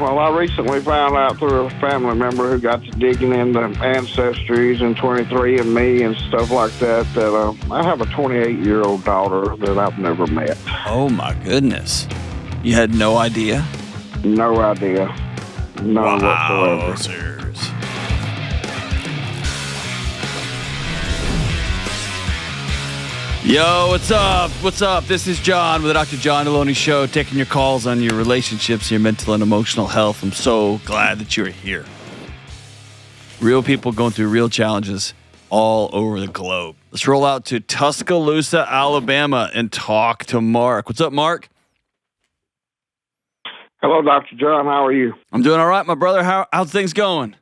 Well, I recently found out through a family member who got to digging into ancestries and 23andMe and stuff like that, that I have a 28-year-old daughter that I've never met. Oh, my goodness. You had no idea? No idea. None whatsoever. Wowzers. Yo, what's up? What's up? This is John with the Dr. John Delony Show, taking your calls on your relationships, your mental and emotional health. I'm so glad that you're here. Real people going through real challenges all over the globe. Let's roll out to Tuscaloosa, Alabama, and talk to Mark. What's up, Mark? Hello, Dr. John. How are you? I'm doing all right, my brother. How's things going?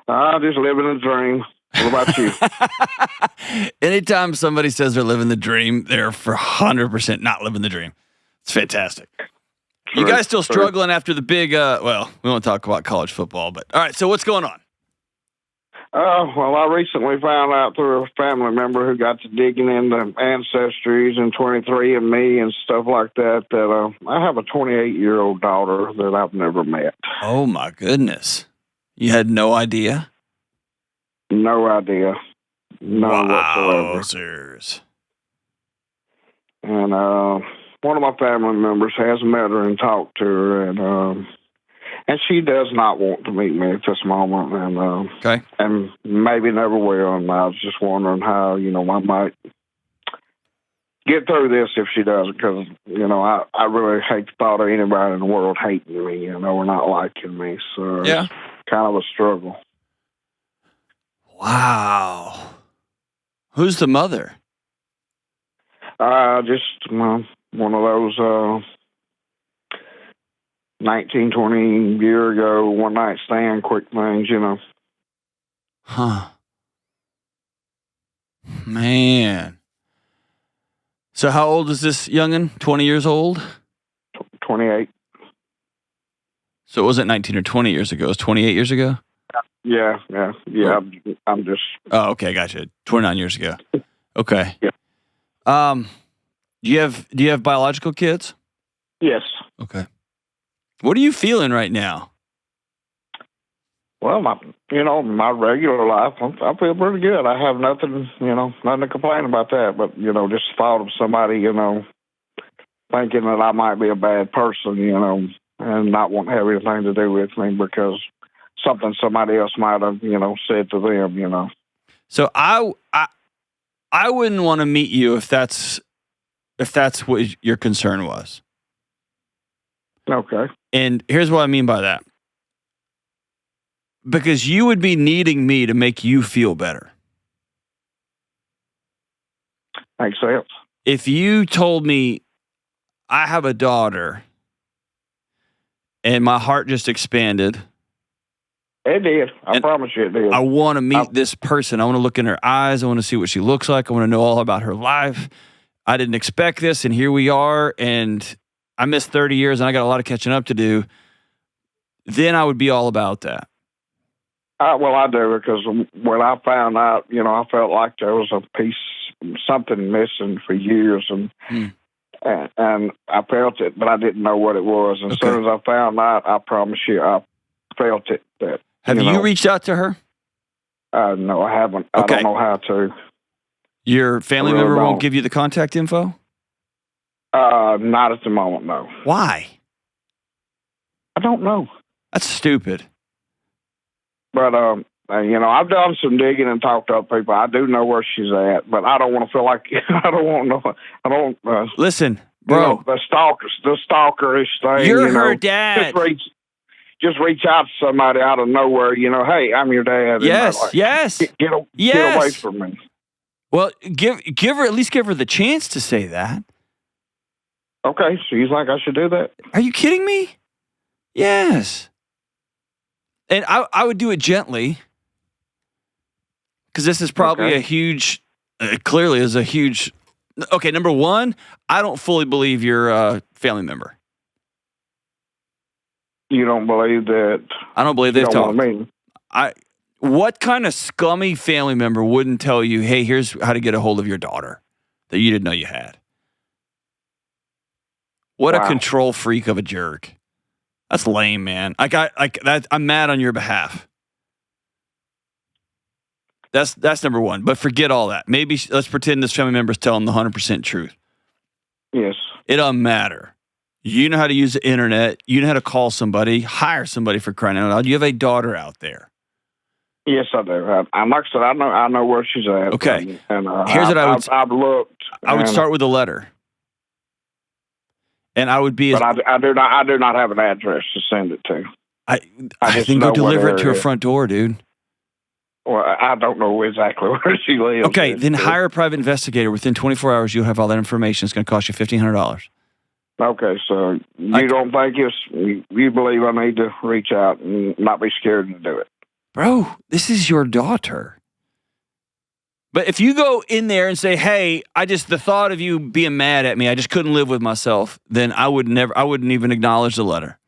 Just living a dream. What about you? Anytime somebody says they're living the dream, they're for 100% not living the dream. It's fantastic. You guys still struggling after the big, well, we won't talk about college football, but all right, so what's going on? Well, I recently found out through a family member who got to digging into ancestries and 23andMe and stuff like that, that I have a 28-year-old daughter that I've never met. Oh, my goodness. You had no idea? No idea. None whatsoever. Wowzers. And one of my family members has met her and talked to her, and she does not want to meet me at this moment, and maybe never will. And I was just wondering how, I might get through this if she doesn't, because, I really hate the thought of anybody in the world hating me, or not liking me. So yeah. It's kind of a struggle. Wow. Who's the mother? Just one of those 19, 20 year ago one night stand quick things, Huh. Man. So how old is this youngin'? 20 years old? 28. So it wasn't 19 or 20 years ago. It was 28 years ago? Yeah. I'm just. Oh, okay, gotcha. 29 years ago. Okay. Yeah. Do you have biological kids? Yes. Okay. What are you feeling right now? Well, my regular life, I feel pretty good. I have nothing to complain about that. But just the thought of somebody, thinking that I might be a bad person, and not want to have anything to do with me because something somebody else might have, said to them, So I wouldn't want to meet you if that's what your concern was. Okay. And here's what I mean by that. Because you would be needing me to make you feel better. Makes sense. If you told me I have a daughter and my heart just expanded. It did. I promise you it did. I want to meet this person. I want to look in her eyes. I want to see what she looks like. I want to know all about her life. I didn't expect this, and here we are, and I missed 30 years, and I got a lot of catching up to do. Then I would be all about that. Well, I do, because when I found out, I felt like there was a piece, something missing for years, and I felt it, but I didn't know what it was. And as soon as I found out, I promise you, I felt it. Have you reached out to her? No, I haven't. I don't know how to. Your family member won't give you the contact info? Not at the moment, no. Why? I don't know. That's stupid. But, I've done some digging and talked to other people. I do know where she's at, but I don't want to feel like, listen, bro. The stalkerish thing. You're her dad. Just reach out to somebody out of nowhere, hey, I'm your dad. Yes. Get away from me. Well, give her, at least give her the chance to say that. Okay, so you think I should do that? Are you kidding me? Yes. And I would do it gently, because this is probably a huge, clearly is a huge, okay, number one, I don't fully believe you're a family member. You don't believe that? I don't believe they've talked. Me. What kind of scummy family member wouldn't tell you, hey, here's how to get a hold of your daughter that you didn't know you had? What a control freak of a jerk. That's lame, man. I'm mad on your behalf. That's number one. But forget all that. Maybe let's pretend this family member is telling the 100% truth. Yes. It doesn't matter. You know how to use the internet. You know how to call somebody, hire somebody for crying out loud. You have a daughter out there. Yes, I do. Like I said, I know where she's at. Okay. And here's what I've looked. I would start with a letter. And I would be. But I do not have an address to send it to. I think go deliver it to her front door, dude. Well, I don't know exactly where she lives. Okay, then hire a private investigator. Within 24 hours, you'll have all that information. It's going to cost you $1,500. Okay, so you don't think you believe I need to reach out and not be scared to do it? Bro, this is your daughter. But if you go in there and say, hey, the thought of you being mad at me, I just couldn't live with myself, then I wouldn't even acknowledge the letter.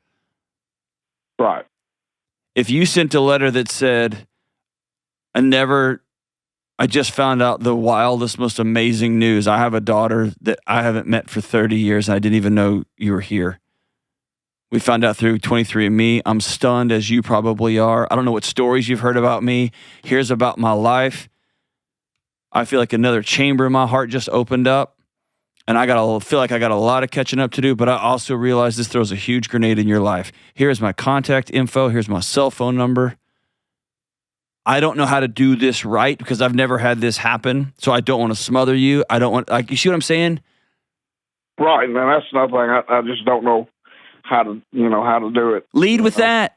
Right. If you sent a letter that said, I just found out the wildest, most amazing news. I have a daughter that I haven't met for 30 years, and I didn't even know you were here. We found out through 23andMe. I'm stunned, as you probably are. I don't know what stories you've heard about me. Here's about my life. I feel like another chamber in my heart just opened up, and I feel like I got a lot of catching up to do, but I also realize this throws a huge grenade in your life. Here's my contact info. Here's my cell phone number. I don't know how to do this right because I've never had this happen, so I don't want to smother you. I don't want, you see what I'm saying? Right, man. That's nothing. I just don't know how to do it. Lead with that.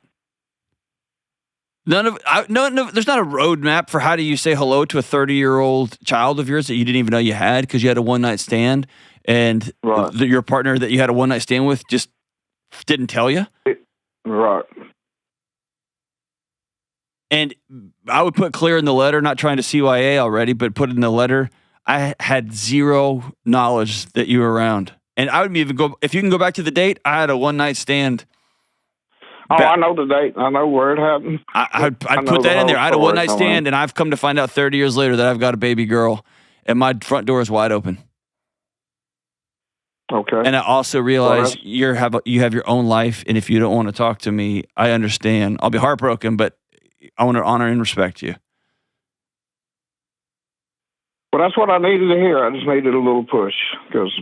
No, there's not a roadmap for how do you say hello to a 30-year-old child of yours that you didn't even know you had because you had a one-night stand, and your partner that you had a one-night stand with just didn't tell you? Right. And I would put clear in the letter, not trying to CYA already, but put in the letter, I had zero knowledge that you were around. And I would even go, if you can go back to the date, I had a one-night stand. I know the date. I know where it happened. I'd put that in there. I had a one-night stand, and I've come to find out 30 years later that I've got a baby girl, and my front door is wide open. Okay. And I also realize you have your own life, and if you don't want to talk to me, I understand. I'll be heartbroken, but I want to honor and respect you. Well, that's what I needed to hear. I just needed a little push. Because,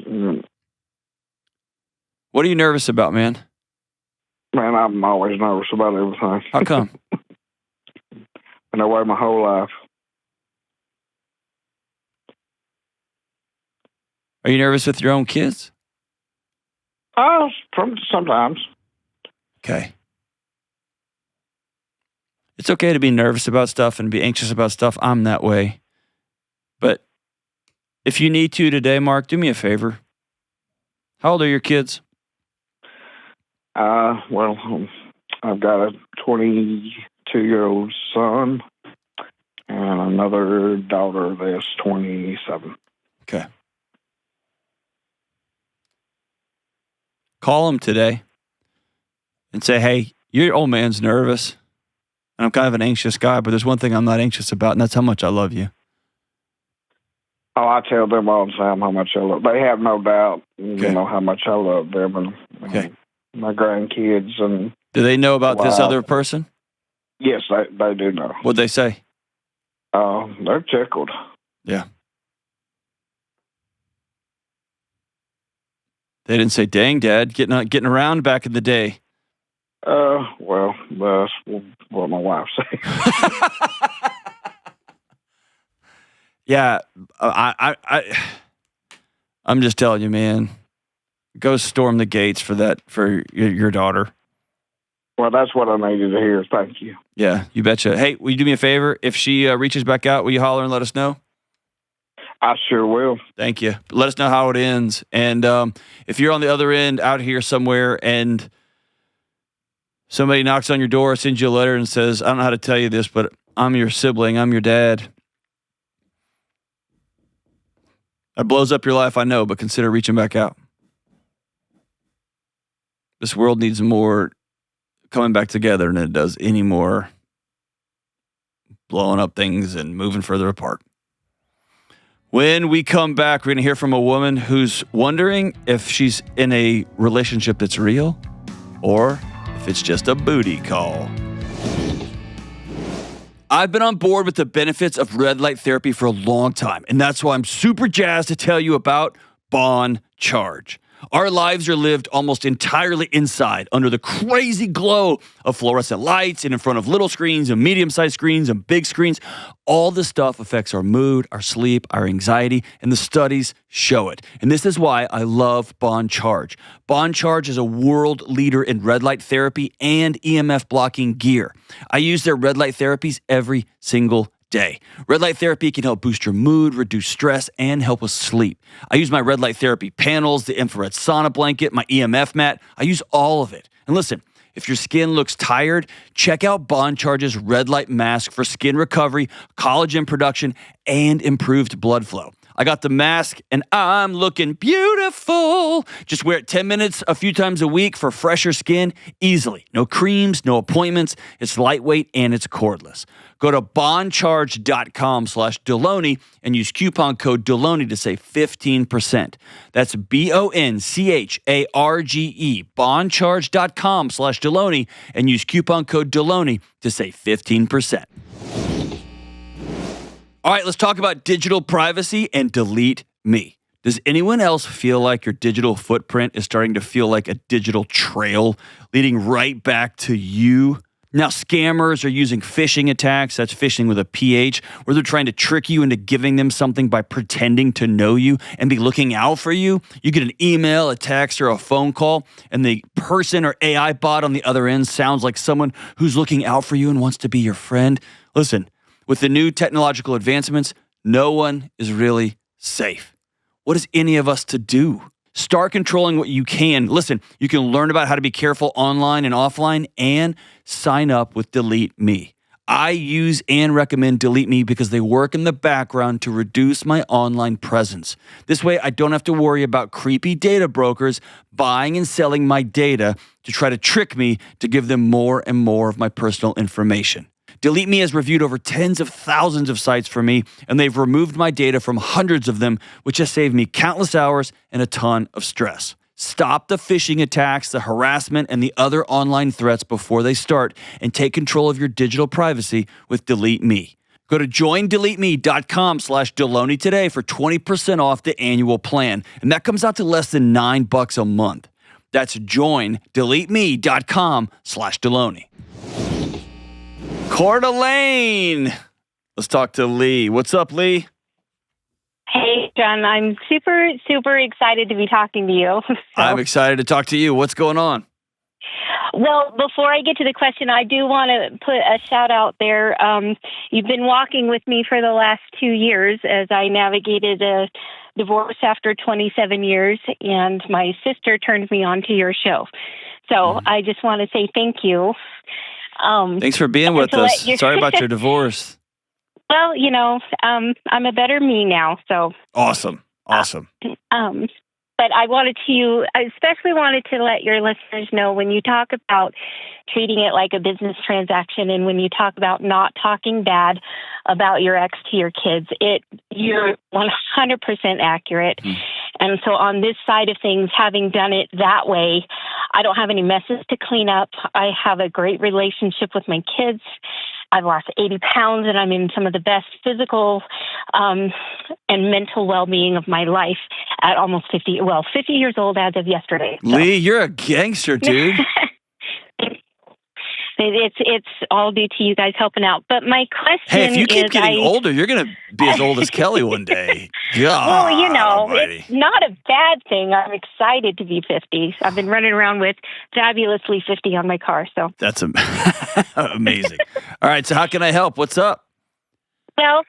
what are you nervous about, man? Man, I'm always nervous about everything. How come? Been that way my whole life. Are you nervous with your own kids? Sometimes. Okay. It's okay to be nervous about stuff and be anxious about stuff. I'm that way. But if you need to today, Mark, do me a favor. How old are your kids? Well, I've got a 22-year-old son and another daughter that's 27. Okay. Call them today and say, hey, your old man's nervous. And I'm kind of an anxious guy, but there's one thing I'm not anxious about, and that's how much I love you. Oh, I tell them all the time how much I love them. They have no doubt, how much I love them and my grandkids. And do they know about this other person? Yes, they do know. What'd they say? They're tickled. Yeah. They didn't say, dang, Dad, getting around back in the day. Well, that's what my wife said. Yeah, I'm just telling you, man. Go storm the gates for your daughter. Well, that's what I needed to hear. Thank you. Yeah, you betcha. Hey, will you do me a favor? If she reaches back out, will you holler and let us know? I sure will. Thank you. Let us know how it ends. And if you're on the other end out here somewhere and somebody knocks on your door, sends you a letter and says, I don't know how to tell you this, but I'm your sibling. I'm your dad. That blows up your life, I know, but consider reaching back out. This world needs more coming back together than it does anymore blowing up things and moving further apart. When we come back, we're going to hear from a woman who's wondering if she's in a relationship that's real or if if it's just a booty call. I've been on board with the benefits of red light therapy for a long time, and that's why I'm super jazzed to tell you about Bon Charge. Our lives are lived almost entirely inside, under the crazy glow of fluorescent lights and in front of little screens and medium-sized screens and big screens. All this stuff affects our mood, our sleep, our anxiety, and the studies show it. And this is why I love Bon Charge. Bon Charge is a world leader in red light therapy and EMF blocking gear. I use their red light therapies every single day. Red light therapy can help boost your mood, reduce stress, and help with sleep. I use my red light therapy panels, the infrared sauna blanket, my EMF mat. I use all of it. And listen, if your skin looks tired, check out Bon Charge's red light mask for skin recovery, collagen production, and improved blood flow. I got the mask and I'm looking beautiful. Just wear it 10 minutes a few times a week for fresher skin easily. No creams, no appointments. It's lightweight and it's cordless. Go to boncharge.com/Delony and use coupon code Delony to save 15%. That's BONCHARGE, boncharge.com/Delony and use coupon code Delony to save 15%. All right, let's talk about digital privacy and Delete Me. Does anyone else feel like your digital footprint is starting to feel like a digital trail leading right back to you? Now, scammers are using phishing attacks, that's phishing with a PH, where they're trying to trick you into giving them something by pretending to know you and be looking out for you. You get an email, a text, or a phone call, and the person or AI bot on the other end sounds like someone who's looking out for you and wants to be your friend. Listen, with the new technological advancements, no one is really safe. What is any of us to do? Start controlling what you can. Listen, you can learn about how to be careful online and offline and sign up with Delete Me. I use and recommend Delete Me because they work in the background to reduce my online presence. This way, I don't have to worry about creepy data brokers buying and selling my data to try to trick me to give them more and more of my personal information. Delete Me has reviewed over tens of thousands of sites for me, and they've removed my data from hundreds of them, which has saved me countless hours and a ton of stress. Stop the phishing attacks, the harassment, and the other online threats before they start, and take control of your digital privacy with Delete Me. Go to joindeleteme.com/Delony today for 20% off the annual plan, and that comes out to less than $9 a month. That's joindeleteme.com/Delony. Coeur d'Alene. Let's talk to Lee. What's up, Lee? Hey, John. I'm super, super excited to be talking to you. I'm excited to talk to you. What's going on? Well, before I get to the question, I do want to put a shout out there. You've been walking with me for the last 2 years as I navigated a divorce after 27 years, and my sister turned me on to your show. So I just want to say thank you. Thanks for being with us. Sorry about your divorce. Well, I'm a better me now. So awesome. But I especially wanted to let your listeners know, when you talk about treating it like a business transaction and when you talk about not talking bad about your ex to your kids, you're 100% accurate. And so on this side of things, having done it that way, I don't have any messes to clean up. I have a great relationship with my kids. I've lost 80 pounds, and I'm in some of the best physical and mental well-being of my life at almost 50 years old as of yesterday. So. Lee, you're a gangster, dude. It's all due to you guys helping out. But my question is... Hey, if you keep getting older, you're going to be as old as Kelly one day. God, well, it's not a bad thing. I'm excited to be 50. I've been running around with Fabulously 50 on my car. So that's amazing. All right, so how can I help? What's up? Well,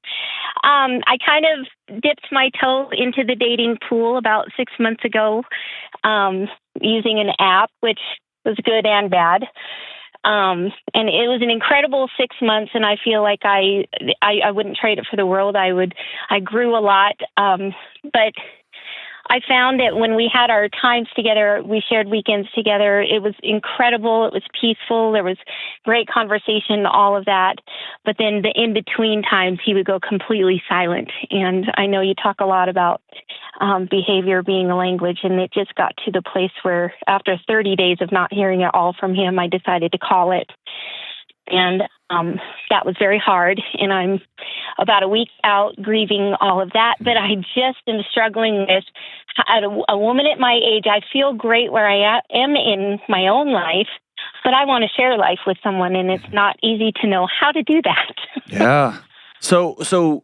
I kind of dipped my toe into the dating pool about 6 months ago using an app, which was good and bad. And it was an incredible 6 months, and I feel like I wouldn't trade it for the world. I grew a lot, but I found that when we had our times together, we shared weekends together. It was incredible. It was peaceful. There was great conversation, all of that. But then the in-between times, he would go completely silent. And I know you talk a lot about behavior being a language, and it just got to the place where after 30 days of not hearing at all from him, I decided to call it. And that was very hard. And I'm about a week out grieving all of that. But I just am struggling with, at a woman at my age, I feel great where I am in my own life, but I want to share life with someone, and it's not easy to know how to do that. Yeah. So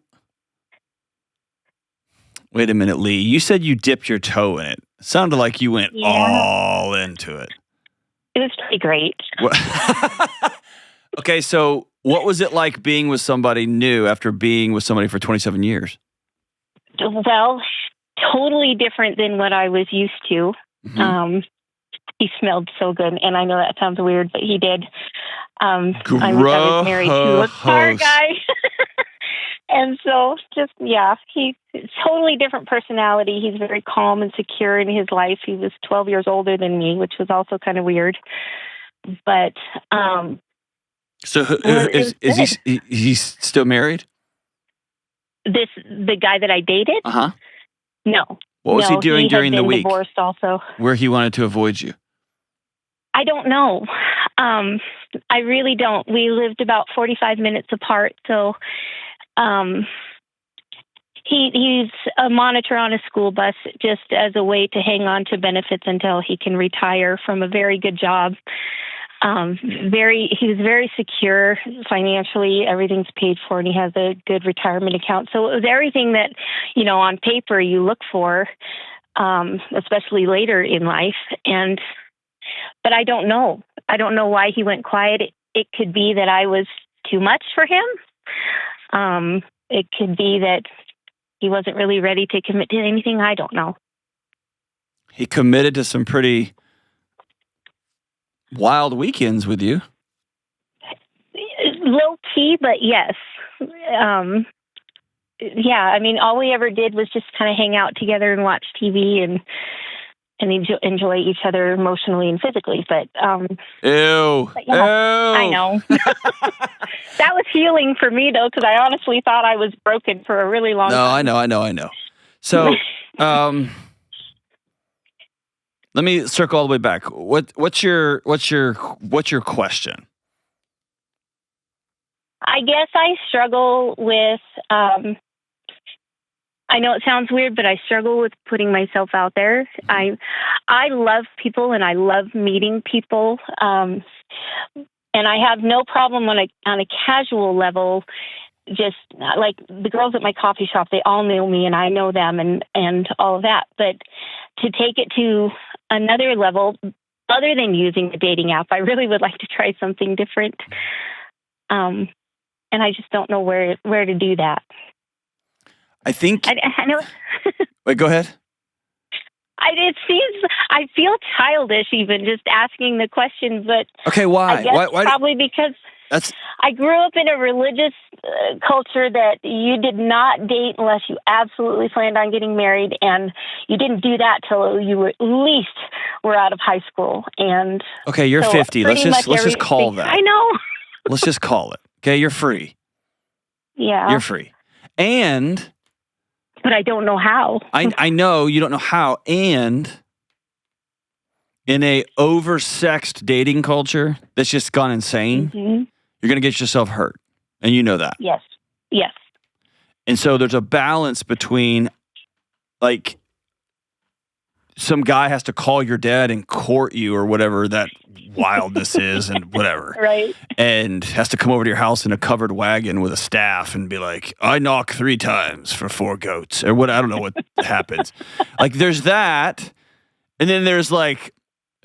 wait a minute, Lee. You said you dipped your toe in it. It sounded like you went all into it. It was pretty great. Okay, so what was it like being with somebody new after being with somebody for 27 years? Well, totally different than what I was used to. Mm-hmm. He smelled so good, and I know that sounds weird, but he did. I wish I was married to a car guy. And so he's totally different personality. He's very calm and secure in his life. He was 12 years older than me, which was also kind of weird. But so is he's still married? The guy that I dated? Uh-huh. No. What was he doing during the week? Divorced also. Where he wanted to avoid you? I don't know. I really don't. We lived about 45 minutes apart, so he's a monitor on a school bus just as a way to hang on to benefits until he can retire from a very good job. He was very secure financially. Everything's paid for, and he has a good retirement account. So it was everything that, on paper you look for, especially later in life. But I don't know. I don't know why he went quiet. It could be that I was too much for him. It could be that he wasn't really ready to commit to anything. I don't know. He committed to some pretty wild weekends with you. Low key, but yes. All we ever did was just kind of hang out together and watch TV and enjoy each other emotionally and physically. But ew. Ew. I know. That was healing for me, though, because I honestly thought I was broken for a really long time. No, I know. So, let me circle all the way back. What's your question? I guess I struggle with. I know it sounds weird, but I struggle with putting myself out there. I love people and I love meeting people, and I have no problem on a casual level. Just like the girls at my coffee shop, they all know me and I know them and all of that. But to take it to another level, other than using the dating app, I really would like to try something different. And I just don't know where to do that. I think I know. Wait, go ahead. I feel childish even just asking the question, but okay, why? I guess why? Probably because I grew up in a religious culture that you did not date unless you absolutely planned on getting married, and you didn't do that till you were at least out of high school. And okay, you're 50. Let's just call that. I know. Let's just call it. Okay, you're free. Yeah, you're free, but I don't know how. I know you don't know how, and in a oversexed dating culture that's just gone insane, you're going to get yourself hurt, and you know that. Yes. And so there's a balance between, like, some guy has to call your dad and court you or whatever that wildness is and whatever. Right. And has to come over to your house in a covered wagon with a staff and be like, I knock 3 times for 4 goats or what. I don't know what happens. Like there's that. And then there's like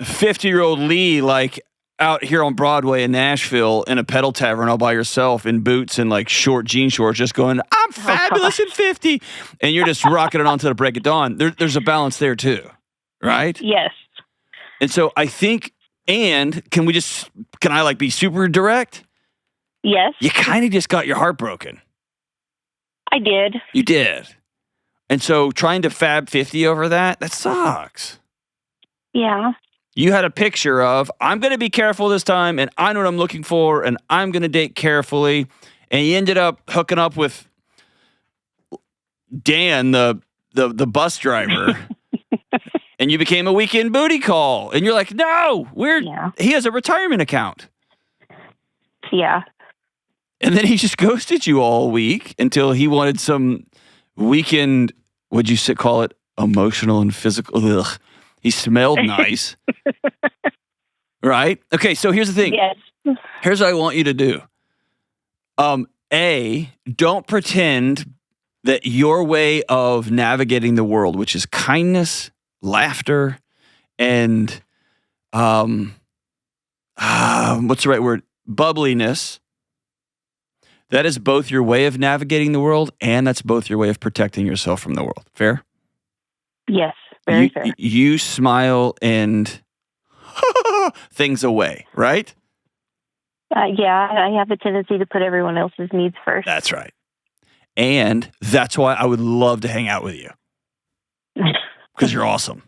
50-year-old Lee, like out here on Broadway in Nashville in a pedal tavern all by yourself in boots and like short jean shorts, just going, I'm fabulous at 50. And you're just rocking it on to the break of dawn. There's a balance there too. Right? Yes. And so I think, and can I like be super direct? Yes. You kind of just got your heart broken. I did. You did. And so trying to fab 50 over that sucks. Yeah. You had a picture of, I'm going to be careful this time, and I know what I'm looking for, and I'm going to date carefully. And you ended up hooking up with Dan, the bus driver, and you became a weekend booty call. And you're like, no, he has a retirement account. Yeah. And then he just ghosted you all week until he wanted some weekend, what'd you call it? Emotional and physical. Ugh. He smelled nice. Right? Okay, so here's the thing. Yes. Here's what I want you to do. Don't pretend that your way of navigating the world, which is kindness, laughter, and what's the right word? Bubbliness. That is both your way of navigating the world, and that's both your way of protecting yourself from the world. Fair? Yes, very fair. You smile and things away, right? Yeah, I have a tendency to put everyone else's needs first. That's right. And that's why I would love to hang out with you. Because you're awesome.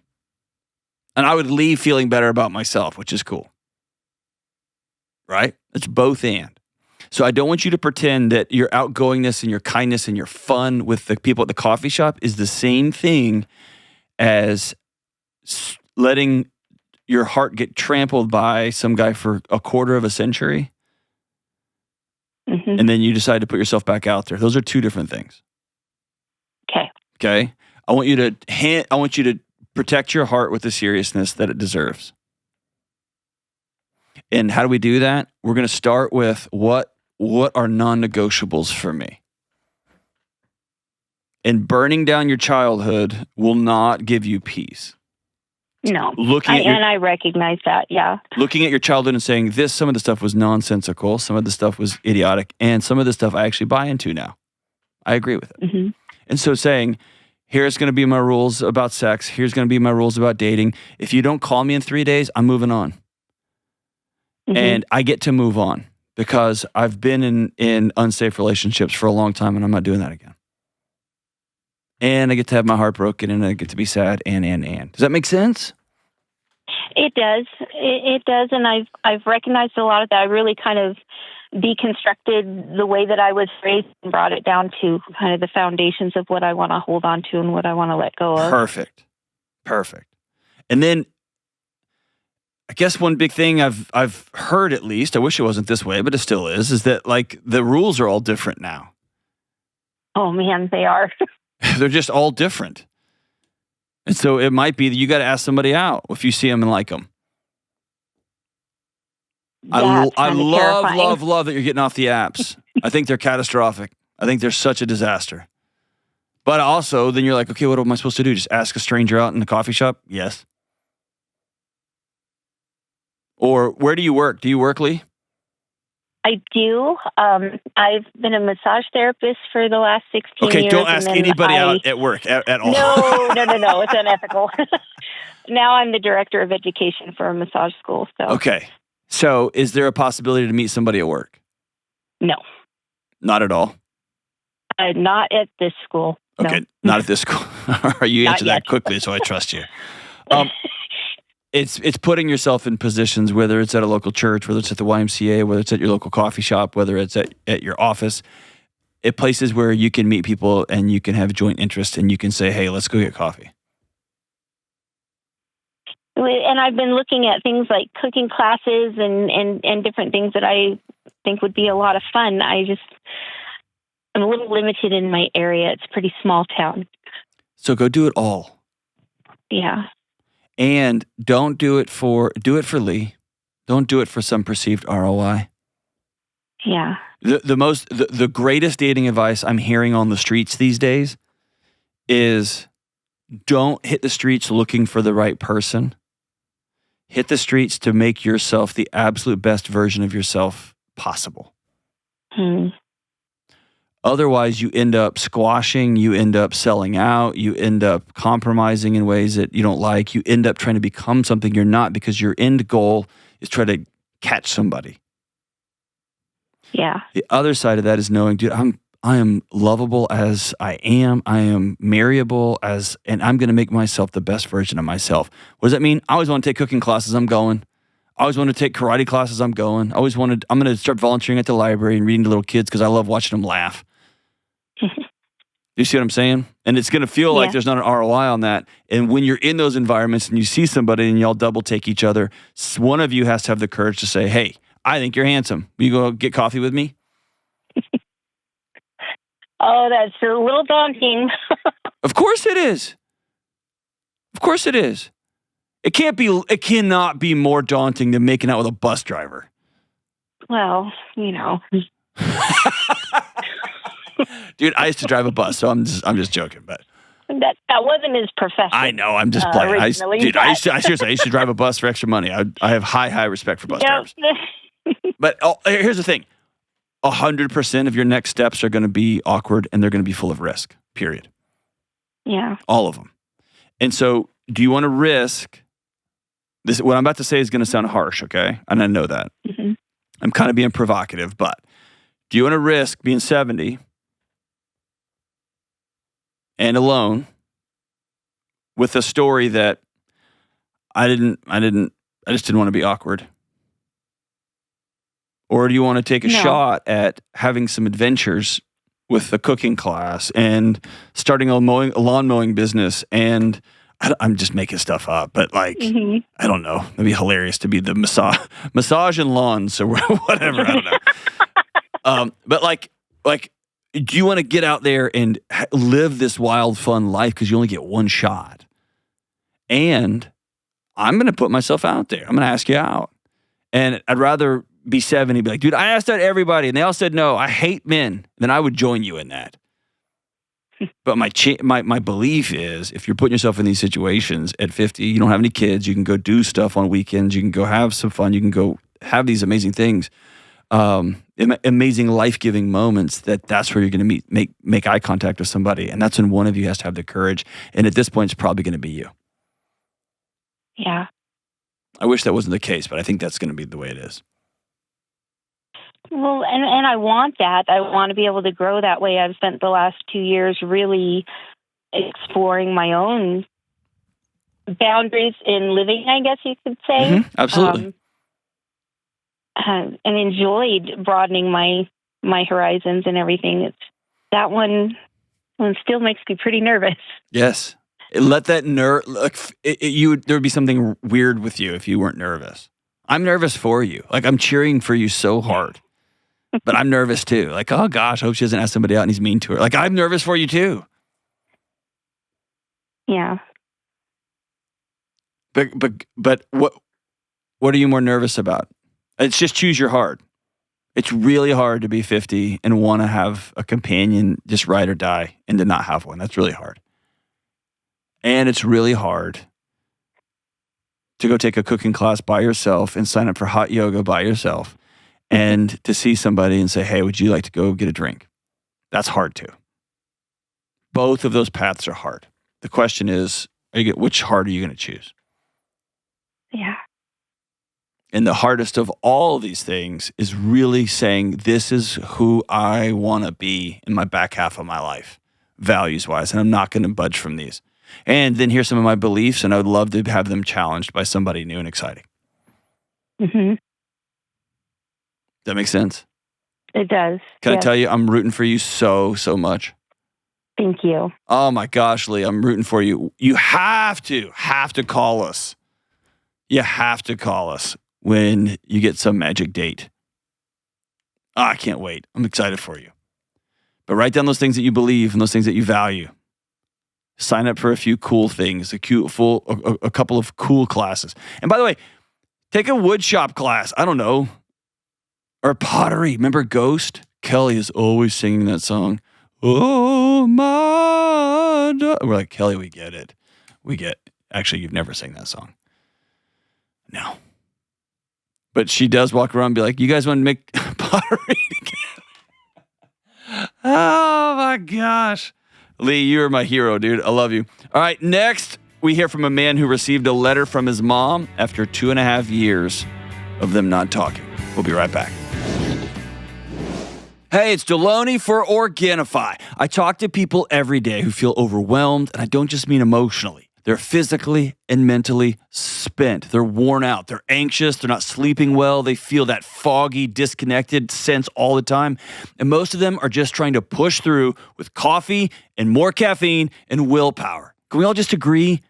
And I would leave feeling better about myself, which is cool. Right? It's both and. So I don't want you to pretend that your outgoingness and your kindness and your fun with the people at the coffee shop is the same thing as letting your heart get trampled by some guy for a quarter of a century. Mm-hmm. And then you decide to put yourself back out there. Those are two different things. Okay. I want you to protect your heart with the seriousness that it deserves. And how do we do that? We're going to start with what are non-negotiables for me? And burning down your childhood will not give you peace. No. I recognize that, yeah. Looking at your childhood and saying, some of the stuff was nonsensical, some of the stuff was idiotic, and some of the stuff I actually buy into now. I agree with it. Mm-hmm. And so saying, here's going to be my rules about sex, here's going to be my rules about dating. If you don't call me in 3 days, I'm moving on. Mm-hmm. And I get to move on because I've been in unsafe relationships for a long time, and I'm not doing that again. And I get to have my heart broken, and I get to be sad, and. Does that make sense? It does. It does, and I've recognized a lot of that. I really kind of deconstructed the way that I was raised and brought it down to kind of the foundations of what I want to hold on to and what I want to let go of. Perfect. And then I guess one big thing I've heard, at least, I wish it wasn't this way, but it still is that like the rules are all different now. Oh man, they are. They're just all different. And so it might be that you got to ask somebody out if you see them and like them. I love that you're getting off the apps. I think they're catastrophic. I think they're such a disaster. But also, then you're like, okay, what am I supposed to do? Just ask a stranger out in the coffee shop? Yes. Or where do you work? Do you work, Lee? I do. I've been a massage therapist for the last 16 years. Okay, don't ask anybody out at work at all. No. It's unethical. Now I'm the director of education for a massage school. So. Okay. So is there a possibility to meet somebody at work? No. Not at all? Not at this school. Okay, no. Not at this school. You answered that quickly, so I trust you. It's putting yourself in positions, whether it's at a local church, whether it's at the YMCA, whether it's at your local coffee shop, whether it's at your office, at places where you can meet people and you can have joint interest and you can say, hey, let's go get coffee. And I've been looking at things like cooking classes and different things that I think would be a lot of fun. I'm a little limited in my area. It's a pretty small town. So go do it all. Yeah. And don't do it for Lee. Don't do it for some perceived ROI. Yeah. The greatest dating advice I'm hearing on the streets these days is don't hit the streets looking for the right person. Hit the streets to make yourself the absolute best version of yourself possible. Otherwise, you end up squashing, you end up selling out, you end up compromising in ways that you don't like. You end up trying to become something you're not because your end goal is try to catch somebody. Yeah. The other side of that is knowing, dude, I am lovable as I am. I am marryable and I'm going to make myself the best version of myself. What does that mean? I always want to take cooking classes. I'm going. I always want to take karate classes. I'm going. I'm going to start volunteering at the library and reading to little kids because I love watching them laugh. You see what I'm saying? And it's going to feel like there's not an ROI on that. And when you're in those environments and you see somebody and y'all double take each other, one of you has to have the courage to say, hey, I think you're handsome. Will you go get coffee with me? Oh, that's a little daunting. Of course it is. Of course it is. It cannot be more daunting than making out with a bus driver. Well, Dude, I used to drive a bus, so I'm just joking, but that wasn't his profession. I know, I'm just playing. I used to drive a bus for extra money. I have high respect for bus drivers. But here's the thing. 100% of your next steps are going to be awkward and they're going to be full of risk, period. Yeah. All of them. And so do you want to risk this? What I'm about to say is going to sound harsh, okay? And I know that. Mm-hmm. I'm kind of being provocative, but do you want to risk being 70 and alone with a story that I just didn't want to be awkward? Or do you want to take a shot at having some adventures with the cooking class and starting a lawn mowing business? And I'm just making stuff up, but I don't know. It'd be hilarious to be the massage and lawns or whatever. I don't know. But do you want to get out there and live this wild, fun life because you only get one shot? And I'm going to put myself out there. I'm going to ask you out. And I'd rather be 70, be like, dude, I asked out everybody, and they all said no. I hate men. Then I would join you in that. But my belief is, if you're putting yourself in these situations at 50, you don't have any kids, you can go do stuff on weekends, you can go have some fun, you can go have these amazing things, amazing life-giving moments. That's where you're going to make eye contact with somebody, and that's when one of you has to have the courage. And at this point, it's probably going to be you. Yeah. I wish that wasn't the case, but I think that's going to be the way it is. Well, and I want that. I want to be able to grow that way. I've spent the last 2 years really exploring my own boundaries in living, I guess you could say. Mm-hmm. Absolutely. And enjoyed broadening my horizons and everything. That one still makes me pretty nervous. Yes. Let that there would be something weird with you if you weren't nervous. I'm nervous for you. I'm cheering for you so hard. But I'm nervous too. Oh gosh, I hope she doesn't ask somebody out and he's mean to her. I'm nervous for you too. Yeah. But what are you more nervous about? It's just choose your heart. It's really hard to be 50 and want to have a companion just ride or die and to not have one. That's really hard. And it's really hard to go take a cooking class by yourself and sign up for hot yoga by yourself and to see somebody and say, hey, would you like to go get a drink? That's hard too. Both of those paths are hard. The question is, which heart are you going to choose? Yeah. And the hardest of all of these things is really saying, this is who I want to be in my back half of my life, values-wise, and I'm not going to budge from these. And then here's some of my beliefs, and I would love to have them challenged by somebody new and exciting. Mm-hmm. That makes sense? It does. Can I tell you, I'm rooting for you so much. Thank you. Oh my gosh, Lee, I'm rooting for you. You have to call us. You have to call us when you get some magic date. Oh, I can't wait. I'm excited for you. But write down those things that you believe and those things that you value. Sign up for a few cool things, a couple of cool classes. And by the way, take a wood shop class. I don't know. Or pottery. Remember Ghost? Kelly is always singing that song. Oh, my... We're like, Kelly, we get it. Actually, you've never sang that song. No. But she does walk around and be like, you guys want to make pottery together? Oh, my gosh. Lee, you're my hero, dude. I love you. All right, next, we hear from a man who received a letter from his mom after 2.5 years of them not talking. We'll be right back. Hey, it's Delony for Organifi. I talk to people every day who feel overwhelmed, and I don't just mean emotionally. They're physically and mentally spent. They're worn out. They're anxious. They're not sleeping well. They feel that foggy, disconnected sense all the time. And most of them are just trying to push through with coffee and more caffeine and willpower. Can we all just agree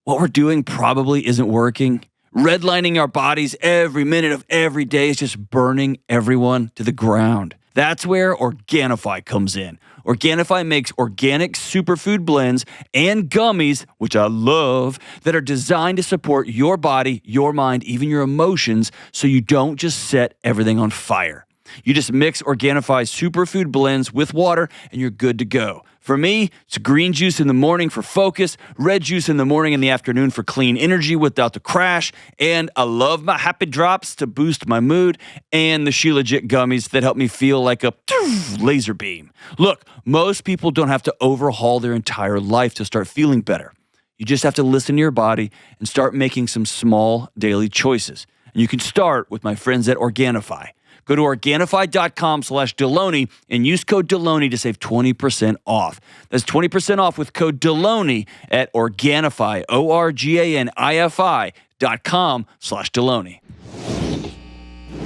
what we're doing probably isn't working? Redlining our bodies every minute of every day is just burning everyone to the ground. That's where Organifi comes in. Organifi makes organic superfood blends and gummies, which I love, that are designed to support your body, your mind, even your emotions, so you don't just set everything on fire. You just mix Organifi's superfood blends with water, and you're good to go. For me, it's green juice in the morning for focus, red juice in the morning and the afternoon for clean energy without the crash, and I love my Happy Drops to boost my mood, and the She Legit gummies that help me feel like a laser beam. Look, most people don't have to overhaul their entire life to start feeling better. You just have to listen to your body and start making some small daily choices. And you can start with my friends at Organifi. Go to Organifi.com/Delony and use code Delony to save 20% off. That's 20% off with code Delony at Organifi, Organifi.com/Delony.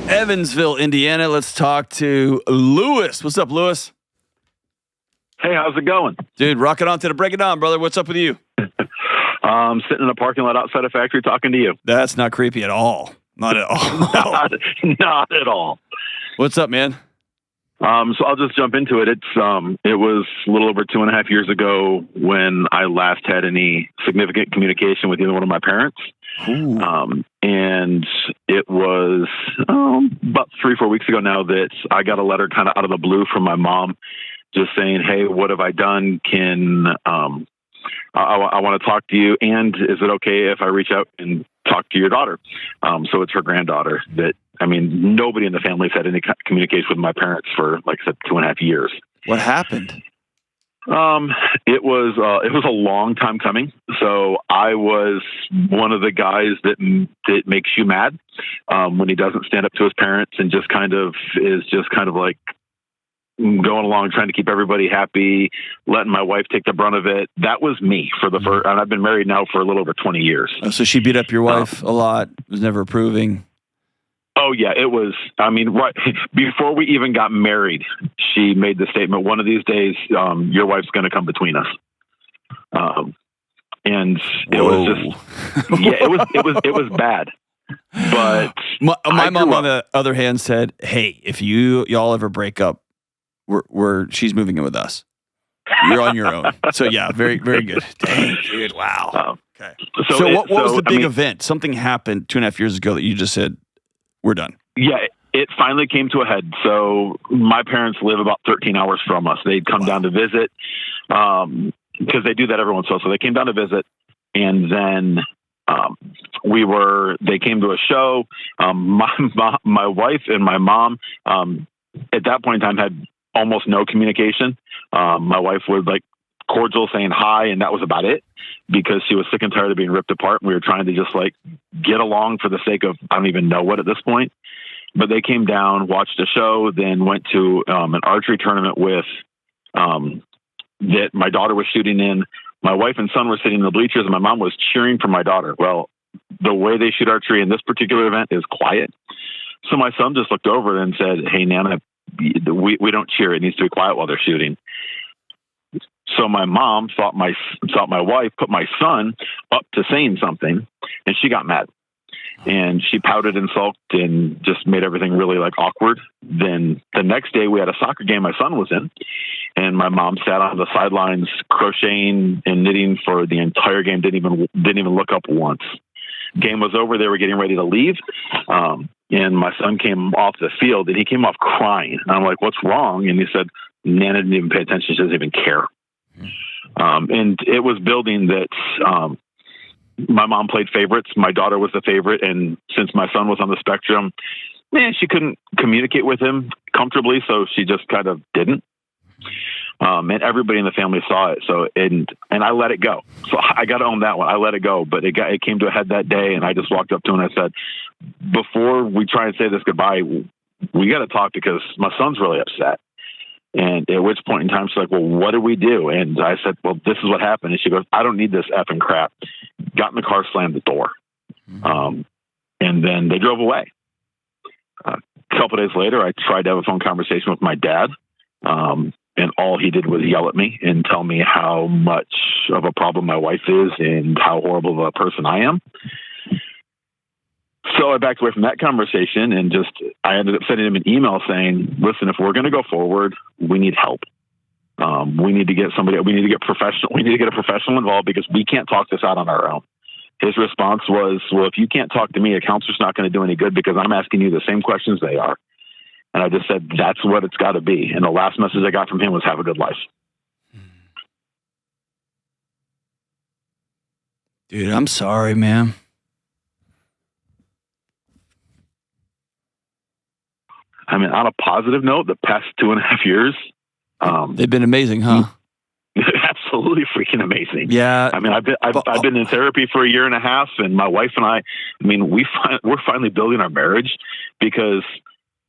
Evansville, Indiana. Let's talk to Lewis. What's up, Lewis? Hey, how's it going? Dude, rocking on to the break it down, brother. What's up with you? Sitting in a parking lot outside a factory talking to you. That's not creepy at all. Not at all. Not at all. What's up, man? So I'll just jump into it. It was a little over 2.5 years ago when I last had any significant communication with either one of my parents. And it was about 3-4 weeks ago now that I got a letter kind of out of the blue from my mom just saying, hey, what have I done? I want to talk to you. And is it okay if I reach out and talk to your daughter? So it's her granddaughter nobody in the family's had any communication with my parents for, like I said, 2.5 years. What happened? It was a long time coming. So I was one of the guys that makes you mad, when he doesn't stand up to his parents and just kind of like going along, trying to keep everybody happy, letting my wife take the brunt of it. That was me for the first, and I've been married now for a little over 20 years. Oh, so she beat up your wife a lot, was never approving. Oh yeah, it was, right before we even got married, she made the statement, one of these days, your wife's going to come between us. And it was just, it was bad. But my mom, on the other hand, said, hey, if y'all ever break up, she's moving in with us. You're on your own. So yeah, very, very good. Dang, dude. Wow. Okay. So what was the big event? Something happened 2.5 years ago that you just said, we're done. Yeah, it finally came to a head. So my parents live about 13 hours from us. They'd come down to visit, because they do that every once in a while. So they came down to visit, and then they came to a show. My wife and my mom, at that point in time, had almost no communication. My wife would cordial saying hi, and that was about it, because she was sick and tired of being ripped apart. And we were trying to just get along for the sake of, I don't even know what at this point. But they came down, watched a show, then went to an archery tournament with that my daughter was shooting in. My wife and son were sitting in the bleachers, and my mom was cheering for my daughter. Well, the way they shoot archery in this particular event is quiet. So my son just looked over and said, hey, Nana, we don't cheer. It needs to be quiet while they're shooting. So my mom thought my wife put my son up to saying something, and she got mad. And she pouted and sulked and just made everything really awkward. Then the next day we had a soccer game my son was in, and my mom sat on the sidelines crocheting and knitting for the entire game. Didn't even look up once. Game was over. They were getting ready to leave. And my son came off the field, and he came off crying. And I'm like, what's wrong? And he said, Nana didn't even pay attention. She doesn't even care. And it was building that my mom played favorites. My daughter was the favorite. And since my son was on the spectrum, she couldn't communicate with him comfortably. So she just kind of didn't. And everybody in the family saw it. So, and I let it go. So I got to own that one. I let it go, but it came to a head that day. And I just walked up to him and I said, before we try and say this goodbye, we got to talk, because my son's really upset. And at which point in time, she's like, well, what do we do? And I said, well, this is what happened. And she goes, I don't need this effing crap. Got in the car, slammed the door. And then they drove away. A couple of days later, I tried to have a phone conversation with my dad. And all he did was yell at me and tell me how much of a problem my wife is and how horrible of a person I am. So I backed away from that conversation and I ended up sending him an email saying, listen, if we're going to go forward, we need help. We need to get a professional involved because we can't talk this out on our own. His response was, well, if you can't talk to me, a counselor's not going to do any good because I'm asking you the same questions they are. And I just said, that's what it's got to be. And the last message I got from him was, have a good life. Dude, I'm sorry, man. I mean, on a positive note, the past 2.5 years, they've been amazing, huh? Absolutely freaking amazing. Yeah. I mean, I've been in therapy for 1.5 years, and my wife and I mean, we're finally building our marriage because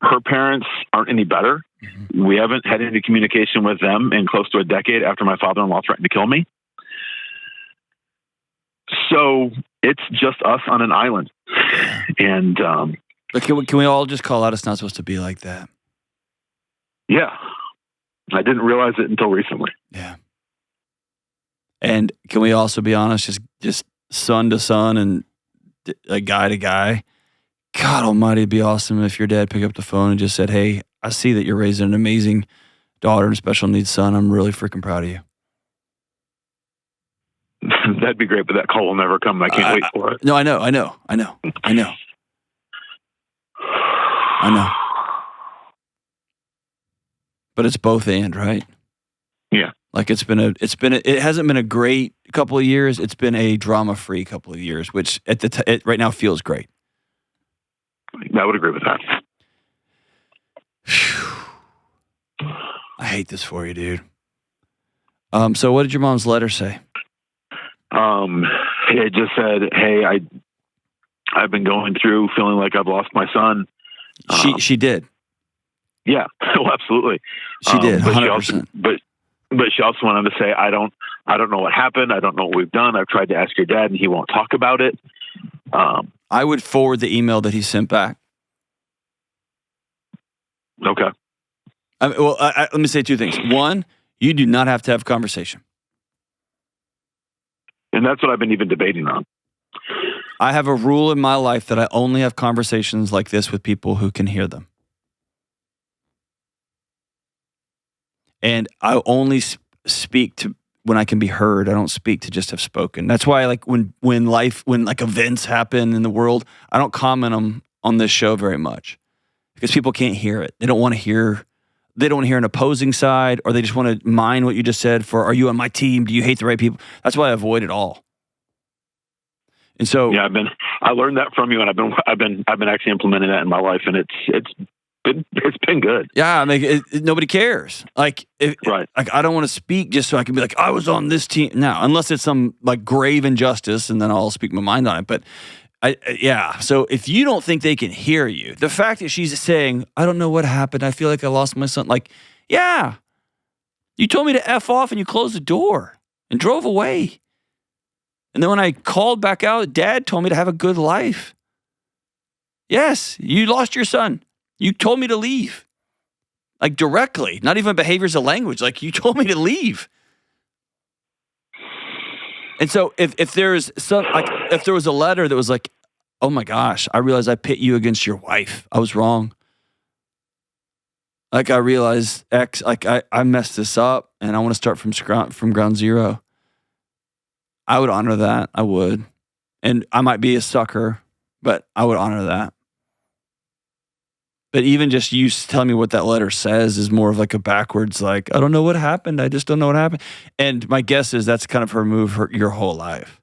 her parents aren't any better. Mm-hmm. We haven't had any communication with them in close to a decade after my father-in-law threatened to kill me. So it's just us on an island. And, but can we all just call out it's not supposed to be like that? Yeah. I didn't realize it until recently. Yeah. And can we also be honest, just son to son and a guy to guy? God almighty, it'd be awesome if your dad picked up the phone and just said, hey, I see that you're raising an amazing daughter and special needs son. I'm really freaking proud of you. That'd be great, but that call will never come. I can't wait for it. No, I know. But it's both and, right? Yeah. Like it hasn't been a great couple of years. It's been a drama-free couple of years, which it right now feels great. I would agree with that. I hate this for you, dude. So what did your mom's letter say? It just said, hey, I've been going through feeling like I've lost my son. She did. Yeah, well, absolutely. She did, 100%. But she also wanted to say, I don't know what happened. I don't know what we've done. I've tried to ask your dad and he won't talk about it. I would forward the email that he sent back. Okay. Let me say two things. One, you do not have to have a conversation. And that's what I've been even debating on. I have a rule in my life that I only have conversations like this with people who can hear them. And I only speak to when I can be heard. I don't speak to just have spoken. That's why, like when events happen in the world, I don't comment on this show very much because people can't hear it. They don't want to hear an opposing side, or they just want to mine what you just said for, are you on my team? Do you hate the right people? That's why I avoid it all. And so, yeah, I learned that from you, and I've been actually implementing that in my life, and it's been good. Yeah, I mean, nobody cares. Like, right? Like, I don't want to speak just so I can be like, I was on this team. Now, unless it's some like grave injustice, and then I'll speak my mind on it. But so if you don't think they can hear you, the fact that she's saying, I don't know what happened, I feel like I lost my son. Like, yeah, you told me to F off and you closed the door and drove away. And then when I called back out, Dad told me to have a good life. Yes, you lost your son. You told me to leave. Like directly, not even behaviors of language. Like you told me to leave. And so if there was a letter that was like, oh my gosh, I realized I pit you against your wife. I was wrong. Like I realized X, like I messed this up and I want to start from ground zero. I would honor that. I would. And I might be a sucker, but I would honor that. But even just you telling me what that letter says is more of like a backwards, like, I don't know what happened. I just don't know what happened. And my guess is that's kind of her move your whole life.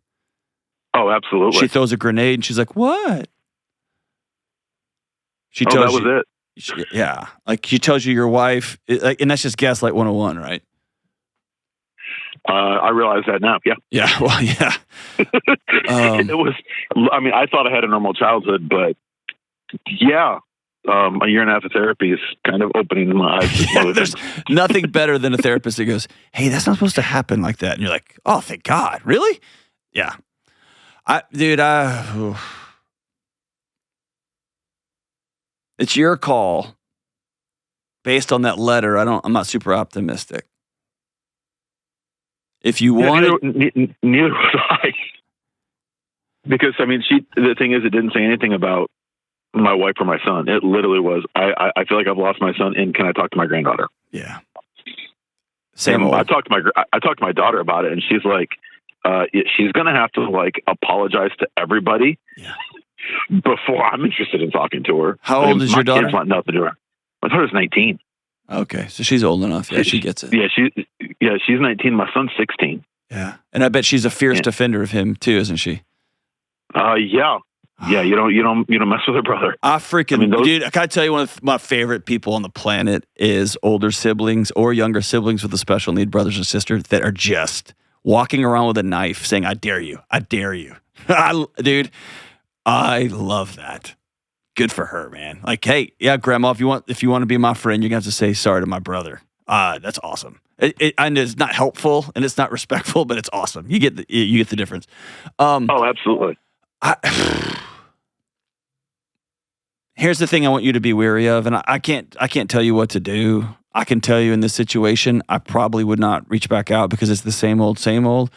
Oh, absolutely. She throws a grenade and she's like, what? She tells that was it. Yeah. Like she tells you your wife, and that's just Gaslight 101, right? I realize that now. Yeah. Yeah. Well, yeah. It was, I mean, I thought I had a normal childhood, but yeah, a year and a half of therapy is kind of opening my eyes. Yeah, there's nothing better than a therapist that goes, hey, that's not supposed to happen like that. And you're like, oh, thank God. Really? Yeah. It's your call. Based on that letter, I'm not super optimistic. If you want, neither was I. Because the thing is, it didn't say anything about my wife or my son. It literally was, I feel like I've lost my son, and can I talk to my granddaughter? Yeah. Same old. I talked to my daughter about it, and she's like, she's gonna have to like apologize to everybody before I'm interested in talking to her. How old is your daughter? My kids want nothing to do her. My daughter's 19. Okay, so she's old enough. Yeah, she gets it. She's 19. My son's 16. Yeah, and I bet she's a fierce defender of him too, isn't she? Yeah. Yeah, you don't mess with her brother. Dude, I gotta tell you, one of my favorite people on the planet is older siblings or younger siblings with a special need, brothers or sisters, that are just walking around with a knife saying, I dare you. I dare you. Dude, I love that. Good for her, man. Like, hey, yeah, grandma, if you want to be my friend, you're gonna have to say sorry to my brother. That's awesome. And it's not helpful and it's not respectful, but it's awesome. You get the difference. Absolutely. Here's the thing I want you to be wary of, and I can't tell you what to do. I can tell you in this situation, I probably would not reach back out because it's the same old.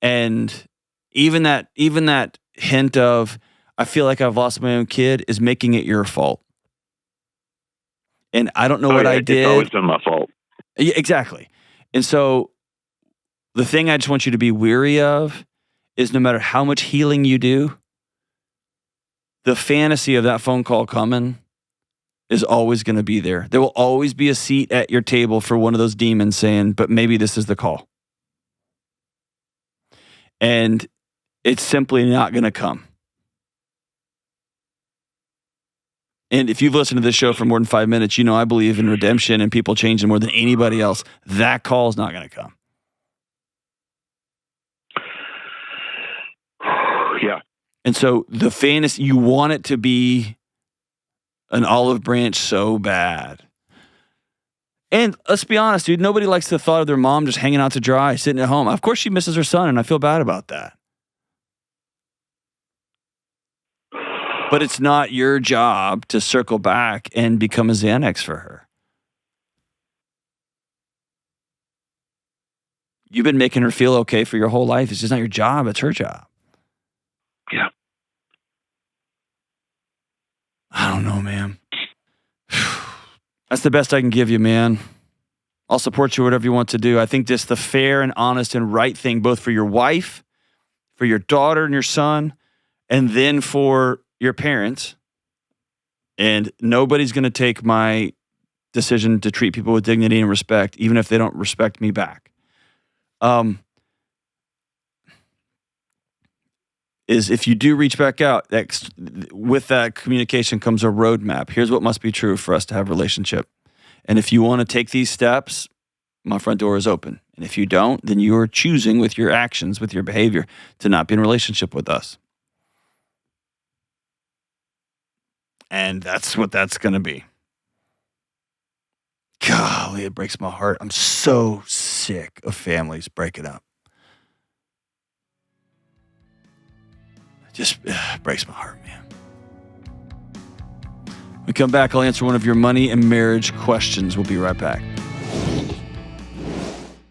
And even that hint of, I feel like I've lost my own kid is making it your fault. And I don't know what I did. It's always been my fault. Yeah, exactly. And so the thing I just want you to be weary of is no matter how much healing you do, the fantasy of that phone call coming is always going to be there. There will always be a seat at your table for one of those demons saying, but maybe this is the call. And it's simply not going to come. And if you've listened to this show for more than 5 minutes, you know I believe in redemption and people changing more than anybody else. That call is not going to come. Yeah. And so the fantasy, you want it to be an olive branch so bad. And let's be honest, dude, nobody likes the thought of their mom just hanging out to dry, sitting at home. Of course she misses her son, and I feel bad about that. But it's not your job to circle back and become a Xanax for her. You've been making her feel okay for your whole life. It's just not your job. It's her job. Yeah. I don't know, man. That's the best I can give you, man. I'll support you whatever you want to do. I think this the fair and honest and right thing, both for your wife, for your daughter and your son, and then for your parents. And nobody's going to take my decision to treat people with dignity and respect, even if they don't respect me back. Is if you do reach back out, with that communication comes a roadmap. Here's what must be true for us to have a relationship. And if you want to take these steps, my front door is open. And if you don't, then you're choosing with your actions, with your behavior, to not be in a relationship with us. And that's what that's going to be. Golly, it breaks my heart. I'm so sick of families breaking up. It just breaks my heart, man. When we come back, I'll answer one of your money and marriage questions. We'll be right back.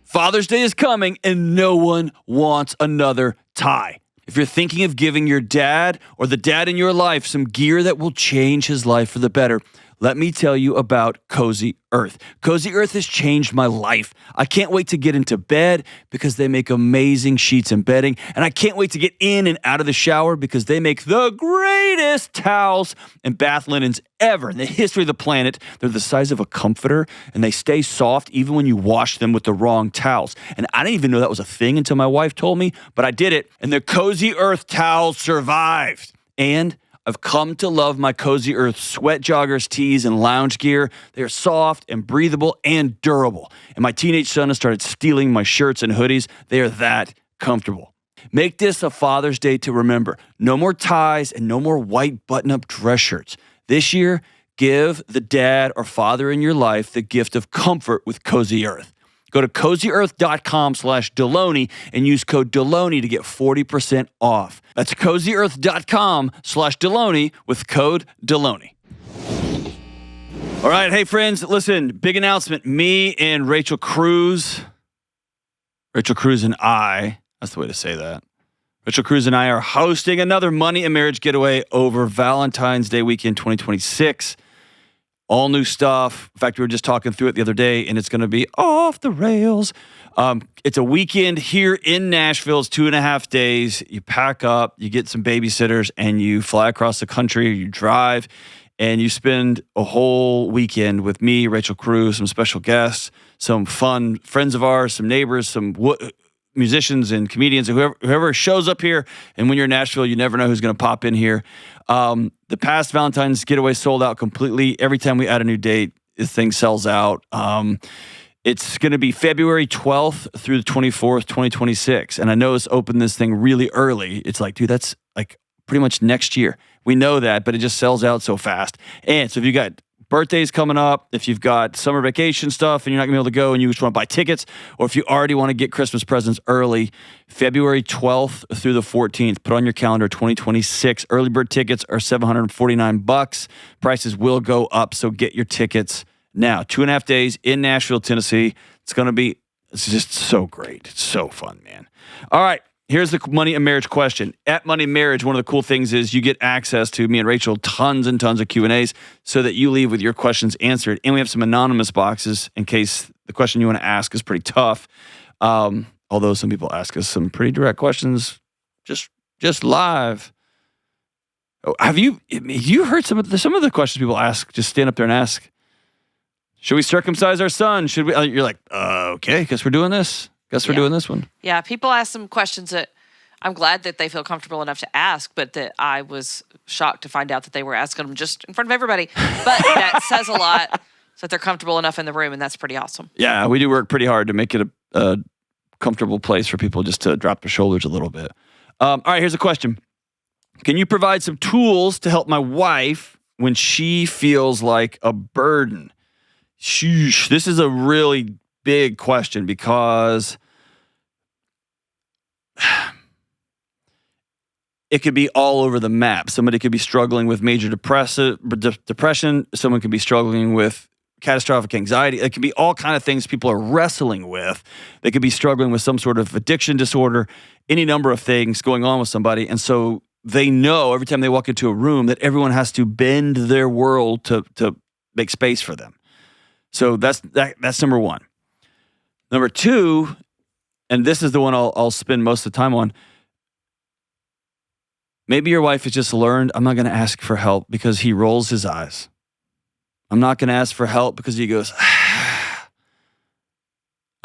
Father's Day is coming, and no one wants another tie. If you're thinking of giving your dad or the dad in your life some gear that will change his life for the better, let me tell you about Cozy Earth. Cozy Earth has changed my life. I can't wait to get into bed because they make amazing sheets and bedding. And I can't wait to get in and out of the shower because they make the greatest towels and bath linens ever in the history of the planet. They're the size of a comforter and they stay soft even when you wash them with the wrong towels. And I didn't even know that was a thing until my wife told me, but I did it. And the Cozy Earth towels survived. And I've come to love my Cozy Earth sweat joggers, tees, and lounge gear. They are soft and breathable and durable. And my teenage son has started stealing my shirts and hoodies. They are that comfortable. Make this a Father's Day to remember. No more ties and no more white button-up dress shirts. This year, Give the dad or father in your life the gift of comfort with Cozy Earth. Go to cozyearth.com/Delony and use code Delony to get 40% off. That's cozyearth.com/Delony with code Delony. All right, hey friends, listen, big announcement. Me and Rachel Cruz and I, that's the way to say that. Rachel Cruz and I are hosting another Money and Marriage getaway over Valentine's Day weekend 2026. All new stuff. In fact, we were just talking through it the other day, and it's going to be off the rails. It's a weekend here in Nashville. It's 2.5 days. You pack up, you get some babysitters, and you fly across the country, you drive, and you spend a whole weekend with me, Rachel Cruz, some special guests, some fun friends of ours, some neighbors, some musicians and comedians, and whoever shows up here. And when you're in Nashville, you never know who's going to pop in here. The past Valentine's getaway sold out completely. Every time we add a new date, this thing sells out. It's going to be February 12th through the 24th, 2026. And I know it's opened this thing really early. It's like, dude, that's like pretty much next year. We know that, but it just sells out so fast. And so if you got birthdays coming up, if you've got summer vacation stuff and you're not going to be able to go and you just want to buy tickets, or if you already want to get Christmas presents early, February 12th through the 14th, put on your calendar 2026. Early bird tickets are $749. Prices will go up, so get your tickets now. 2.5 days in Nashville, Tennessee. It's just so great. It's so fun, man. All right. Here's the Money and Marriage question. At Money and Marriage, one of the cool things is you get access to me and Rachel, tons and tons of Q&As so that you leave with your questions answered. And we have some anonymous boxes in case the question you want to ask is pretty tough. Although some people ask us some pretty direct questions just live. Have you heard some of the questions people ask? Just stand up there and ask. Should we circumcise our son? Should we? You're like, okay, guess we're doing this. Guess we're doing this one. Yeah, people ask some questions that I'm glad that they feel comfortable enough to ask, but that I was shocked to find out that they were asking them just in front of everybody. But that says a lot, so that they're comfortable enough in the room, and that's pretty awesome. Yeah, we do work pretty hard to make it a comfortable place for people just to drop their shoulders a little bit. All right, here's a question. Can you provide some tools to help my wife when she feels like a burden? Sheesh, this is a really big question because it could be all over the map. Somebody could be struggling with major depression. Someone could be struggling with catastrophic anxiety. It could be all kind of things people are wrestling with. They could be struggling with some sort of addiction disorder, any number of things going on with somebody. And so they know every time they walk into a room that everyone has to bend their world to make space for them. So that's number one. Number two, and this is the one I'll spend most of the time on. Maybe your wife has just learned, I'm not going to ask for help because he rolls his eyes. I'm not going to ask for help because he goes,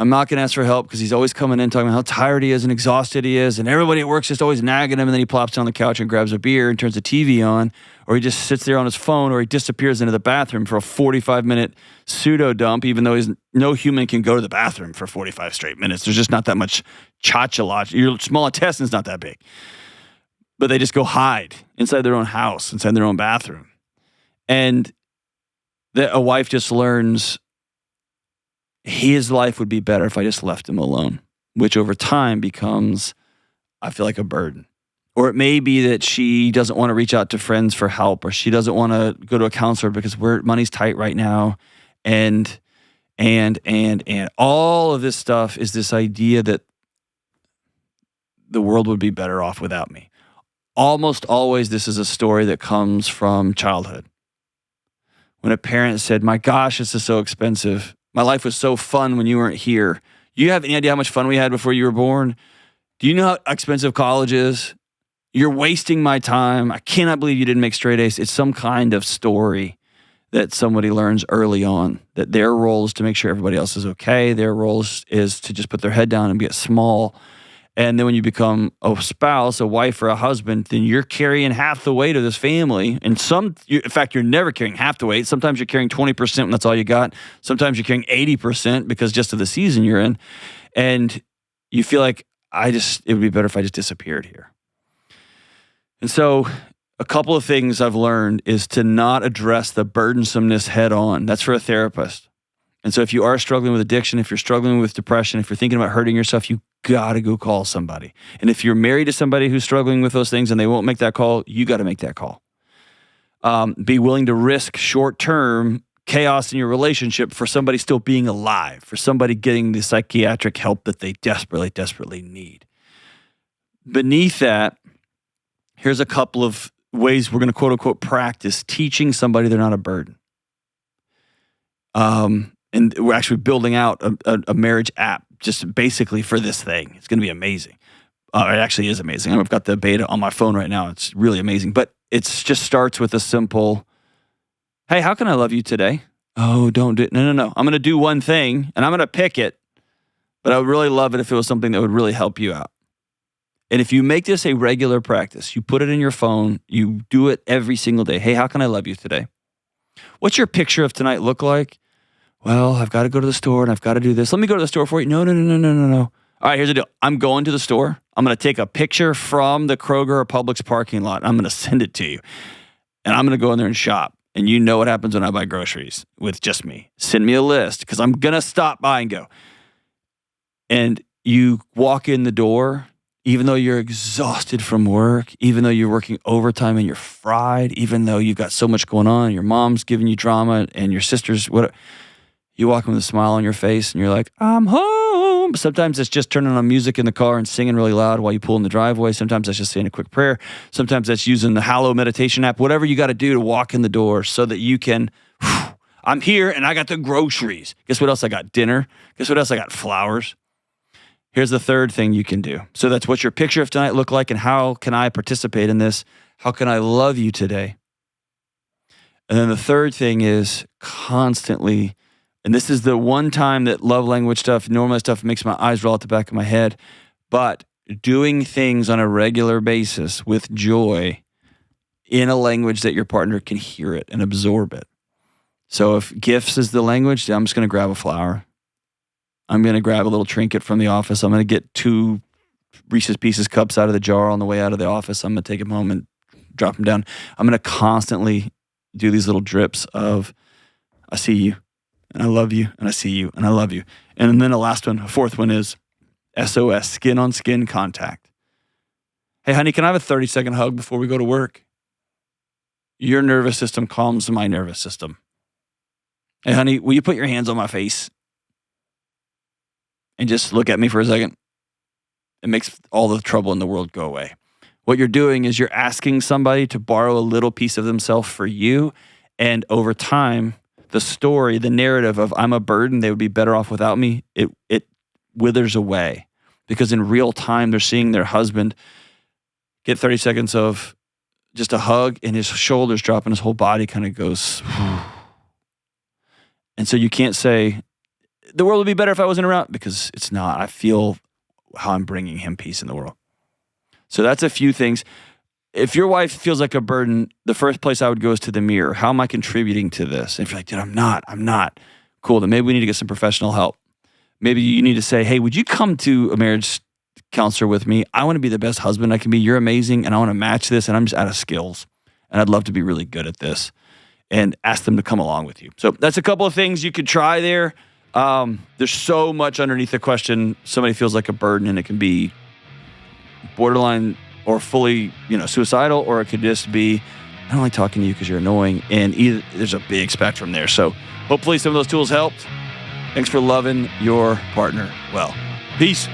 I'm not going to ask for help because he's always coming in talking about how tired he is and exhausted he is, and everybody at work's just always nagging him, and then he plops down on the couch and grabs a beer and turns the TV on, or he just sits there on his phone, or he disappears into the bathroom for a 45-minute pseudo dump, even though no human can go to the bathroom for 45 straight minutes. There's just not that much cha-cha-lot. Your small intestine's not that big. But they just go hide inside their own house, inside their own bathroom. And a wife just learns his life would be better if I just left him alone, which over time becomes, I feel like, a burden. Or it may be that she doesn't want to reach out to friends for help, or she doesn't want to go to a counselor because money's tight right now. And all of this stuff is this idea that the world would be better off without me. Almost always this is a story that comes from childhood. When a parent said, my gosh, this is so expensive. My life was so fun when you weren't here. You have any idea how much fun we had before you were born? Do you know how expensive college is? You're wasting my time. I cannot believe you didn't make straight A's. It's some kind of story that somebody learns early on, that their role is to make sure everybody else is okay. Their role is to just put their head down and get small. And then when you become a spouse, a wife, or a husband, then you're carrying half the weight of this family. And in fact, you're never carrying half the weight. Sometimes you're carrying 20% and that's all you got. Sometimes you're carrying 80% because just of the season you're in. And you feel like, it would be better if I just disappeared here. And so a couple of things I've learned is to not address the burdensomeness head on. That's for a therapist. And so if you are struggling with addiction, if you're struggling with depression, if you're thinking about hurting yourself, you got to go call somebody. And if you're married to somebody who's struggling with those things and they won't make that call, you got to make that call. Be willing to risk short-term chaos in your relationship for somebody still being alive, for somebody getting the psychiatric help that they desperately, desperately need. Beneath that, here's a couple of ways we're going to quote unquote practice teaching somebody they're not a burden. And we're actually building out a marriage app just basically for this thing. It's going to be amazing. It actually is amazing. I've got the beta on my phone right now. It's really amazing. But it just starts with a simple, hey, how can I love you today? Oh, don't do it. No. I'm going to do one thing and I'm going to pick it. But I would really love it if it was something that would really help you out. And if you make this a regular practice, you put it in your phone, you do it every single day. Hey, how can I love you today? What's your picture of tonight look like? Well, I've got to go to the store and I've got to do this. Let me go to the store for you. No. All right, here's the deal. I'm going to the store. I'm going to take a picture from the Kroger or Publix parking lot. I'm going to send it to you. And I'm going to go in there and shop. And you know what happens when I buy groceries with just me. Send me a list because I'm going to stop by and go. And you walk in the door, even though you're exhausted from work, even though you're working overtime and you're fried, even though you've got so much going on, your mom's giving you drama and your sister's whatever. You walk in with a smile on your face and you're like, I'm home. Sometimes it's just turning on music in the car and singing really loud while you pull in the driveway. Sometimes that's just saying a quick prayer. Sometimes that's using the Hallow meditation app, whatever you got to do to walk in the door so that you can, I'm here and I got the groceries. Guess what else I got? Dinner. Guess what else I got? Flowers. Here's the third thing you can do. So that's what's your picture of tonight look like and how can I participate in this? How can I love you today? And then the third thing is constantly, and this is the one time that love language stuff, normal stuff makes my eyes roll out the back of my head, but doing things on a regular basis with joy in a language that your partner can hear it and absorb it. So if gifts is the language, I'm just going to grab a flower. I'm going to grab a little trinket from the office. I'm going to get 2 Reese's Pieces cups out of the jar on the way out of the office. I'm going to take them home and drop them down. I'm going to constantly do these little drips of, I see you, and I love you, and I see you, and I love you. And then the last one, a fourth one is SOS, skin-on-skin contact. Hey, honey, can I have a 30-second hug before we go to work? Your nervous system calms my nervous system. Hey, honey, will you put your hands on my face? And just look at me for a second. It makes all the trouble in the world go away. What you're doing is you're asking somebody to borrow a little piece of themselves for you. And over time, the story, the narrative of I'm a burden, they would be better off without me, it withers away. Because in real time, they're seeing their husband get 30 seconds of just a hug and his shoulders drop and his whole body kind of goes. And so you can't say, the world would be better if I wasn't around, because it's not. I feel how I'm bringing him peace in the world. So that's a few things. If your wife feels like a burden, the first place I would go is to the mirror. How am I contributing to this? And if you're like, dude, I'm not. Cool, then maybe we need to get some professional help. Maybe you need to say, hey, would you come to a marriage counselor with me? I want to be the best husband I can be. You're amazing, and I want to match this, and I'm just out of skills. And I'd love to be really good at this. And ask them to come along with you. So that's a couple of things you could try there. There's so much underneath the question. Somebody feels like a burden, and it can be borderline or fully, suicidal, or it could just be, I don't like talking to you because you're annoying. And there's a big spectrum there. So hopefully some of those tools helped. Thanks for loving your partner well. Peace.